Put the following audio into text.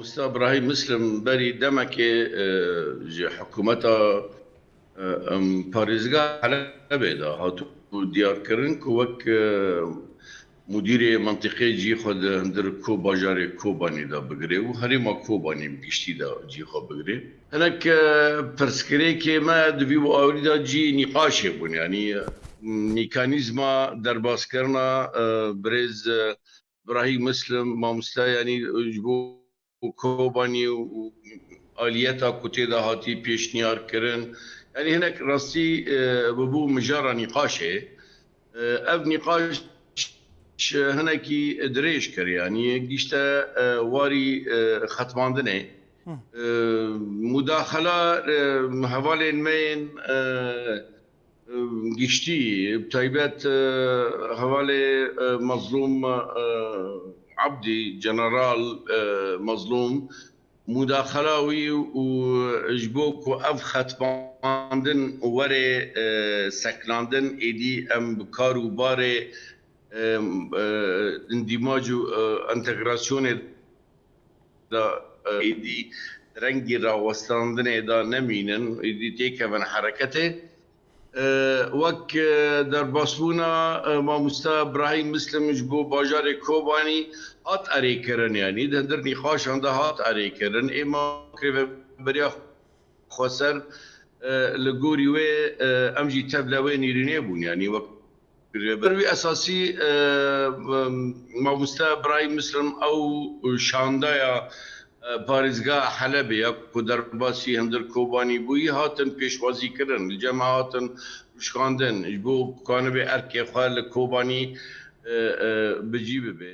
مستر ابراهيم مسلم بري دمك جي حكومتها باريزگاه حلبه دا هاتو دیار کرن که وک مدیر منطقه جی خود هندر کو باجار کوبانی دا بگره و هریما کوبانی بگشتی دا جی خود بگره هنک پرسکره که ما دوی و آوری دا جی نقاشه بون یعنی میکانیزما در باز کرنا برز ابراهيم مسلم ما مستا يعني جبو کوبانی و آلیتا کتی دا هاتی پیشنیار کرن يعني هناك راسي ببو مجارة نقاشه اف نقاش هناكي دريش كر يعني قيشتا واري ختماندنه مداخلة هوالين مين قيشتي بتايبات هوالي مظلوم عبدي جنرال مظلوم مداخلاوي وجبوك وأف ختماندن وري سكلاندن إيدي أم بكارو باري اندماج انتغراسيون دا إيدي رنگي راوستاندن دا نمينن إيدي تيكا من حركته وك در باسبونا ما مستا ابراهيم مسلم جبو باجار کوبانی هات اری کرن يعني در نقاش عنده هات اری کرن اما كريف بريا خسر لغوري و امجي تبلوين يرينيبون يعني وك بروي اساسي ما مستا ابراهيم مسلم او شاندايا پارێزگا حەلەبێ ku derbasî hindir Kobanî bûyî hatin pêşwazîkirin li cem hatin rûşkandin ji bo kanibê erkê xwe li Kobanî bicî bibe.